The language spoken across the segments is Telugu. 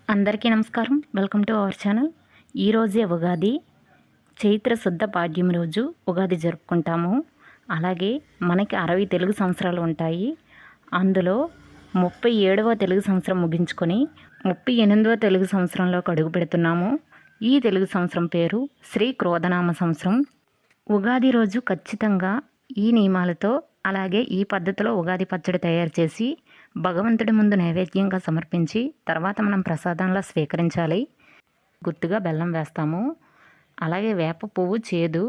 అందరికీ నమస్కారం. Welcome to our channel. ఈరోజే ఉగాది, చైత్ర శుద్ధ పాడ్యం రోజు ఉగాది జరుపుకుంటాము. అలాగే మనకి 60 తెలుగు సంవత్సరాలు ఉంటాయి. అందులో 37వ తెలుగు సంవత్సరం ముగించుకొని 38వ తెలుగు సంవత్సరంలోకి అడుగు పెడుతున్నాము. ఈ తెలుగు సంవత్సరం పేరు శ్రీ క్రోధనామ సంవత్సరం. ఉగాది రోజు ఖచ్చితంగా ఈ నియమాలతో అలాగే ఈ పద్ధతిలో ఉగాది పచ్చడి తయారు చేసి భగవంతుడి ముందు నైవేద్యంగా సమర్పించి తర్వాత మనం ప్రసాదంలా స్వీకరించాలి. గుర్తుగా బెల్లం వేస్తాము. అలాగే వేప పువ్వు చేదు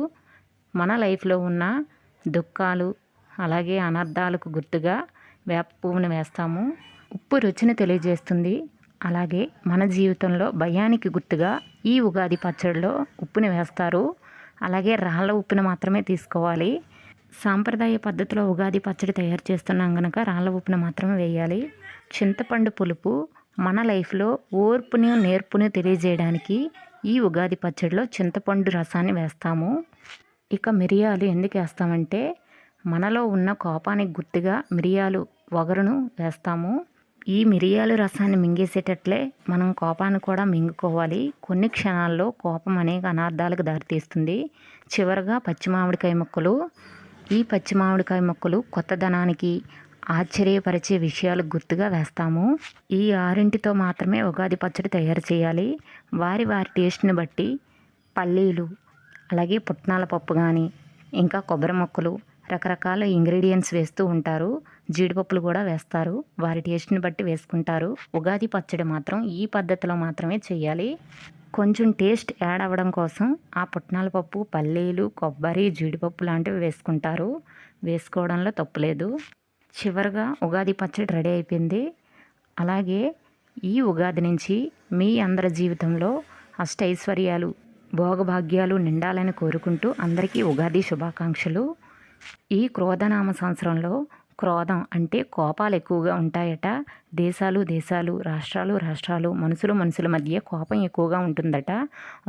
మన లైఫ్లో ఉన్న దుఃఖాలు అలాగే అనర్థాలకు గుర్తుగా వేప పువ్వును వేస్తాము. ఉప్పు రుచిని తెలియజేస్తుంది. అలాగే మన జీవితంలో భయానికి గుర్తుగా ఈ ఉగాది పచ్చడిలో ఉప్పుని వేస్తారు. అలాగే రాళ్ళ ఉప్పుని మాత్రమే తీసుకోవాలి. సాంప్రదాయ పద్ధతిలో ఉగాది పచ్చడి తయారు చేస్తున్నాం కనుక రాళ్ళ ఉప్పును మాత్రమే వేయాలి. చింతపండు పులుపు మన లైఫ్లో ఓర్పుని నేర్పుని తెలియజేయడానికి ఈ ఉగాది పచ్చడిలో చింతపండు రసాన్ని వేస్తాము. ఇక మిరియాలు ఎందుకు వేస్తామంటే మనలో ఉన్న కోపానికి గుర్తుగా మిరియాలు వగరును వేస్తాము. ఈ మిరియాలు రసాన్ని మింగేసేటట్లే మనం కోపాన్ని కూడా మింగుకోవాలి. కొన్ని క్షణాల్లో కోపం అనేక అనార్థాలకు దారితీస్తుంది. చివరగా పచ్చి మామిడికాయ ముక్కలు. ఈ పచ్చి మామిడికాయ ముక్కలు కొత్తదనానికి ఆశ్చర్యపరిచే విషయాలకు గుర్తుగా వేస్తాము. ఈ 6తో మాత్రమే ఉగాది పచ్చడి తయారు చేయాలి. వారి టేస్ట్ని బట్టి పల్లీలు అలాగే పుట్నాల పప్పు కానీ ఇంకా కొబ్బరి ముక్కలు రకరకాల ఇంగ్రీడియంట్స్ వేస్తూ ఉంటారు. జీడిపప్పులు కూడా వేస్తారు. వారి టేస్ట్ని బట్టి వేసుకుంటారు. ఉగాది పచ్చడి మాత్రం ఈ పద్ధతిలో మాత్రమే చేయాలి. కొంచెం టేస్ట్ యాడ్ అవ్వడం కోసం ఆ పుట్నాల పప్పు పల్లీలు కొబ్బరి జీడిపప్పు లాంటివి వేసుకుంటారు. వేసుకోవడంలో తప్పులేదు. చివరిగా ఉగాది పచ్చడి రెడీ అయిపోయింది. అలాగే ఈ ఉగాది నుంచి మీ అందరి జీవితంలో అష్టైశ్వర్యాలు భోగభాగ్యాలు నిండాలని కోరుకుంటూ అందరికీ ఉగాది శుభాకాంక్షలు. ఈ క్రోధనామ సంవత్సరంలో క్రోధం అంటే కోపాలు ఎక్కువగా ఉంటాయట. దేశాలు రాష్ట్రాలు మనుషుల మధ్య కోపం ఎక్కువగా ఉంటుందట.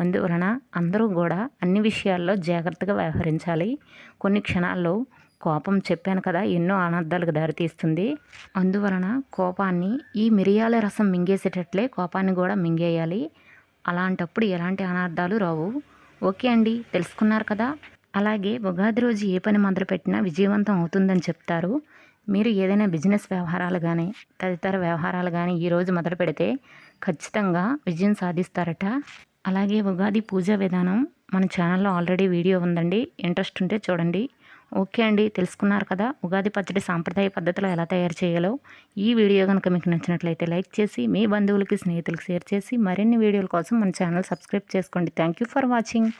అందువలన అందరూ కూడా అన్ని విషయాల్లో జాగ్రత్తగా వ్యవహరించాలి. కొన్ని క్షణాల్లో కోపం చెప్పాను కదా ఎన్నో అనర్థాలకు దారితీస్తుంది. అందువలన కోపాన్ని ఈ మిరియాల రసం మింగేసేటట్లే కోపాన్ని కూడా మింగేయాలి. అలాంటప్పుడు ఎలాంటి అనర్థాలు రావు. ఓకే అండి, తెలుసుకున్నారు కదా. అలాగే ఉగాది రోజు ఏ పని మొదలుపెట్టినా విజయవంతం అవుతుందని చెప్తారు. మీరు ఏదైనా బిజినెస్ వ్యవహారాలు కానీ తదితర వ్యవహారాలు కానీ ఈరోజు మొదలు పెడితే ఖచ్చితంగా విజయం సాధిస్తారట. అలాగే ఉగాది పూజా విధానం మన ఛానల్లో ఆల్రెడీ వీడియో ఉందండి. ఇంట్రెస్ట్ ఉంటే చూడండి. ఓకే అండి, తెలుసుకున్నారు కదా ఉగాది పచ్చడి సాంప్రదాయ పద్ధతిలో ఎలా తయారు చేయాలో. ఈ వీడియో కనుక మీకు నచ్చినట్లయితే లైక్ చేసి మీ బంధువులకి స్నేహితులకు షేర్ చేసి మరిన్ని వీడియోల కోసం మన ఛానల్ సబ్స్క్రైబ్ చేసుకోండి. Thank you for watching.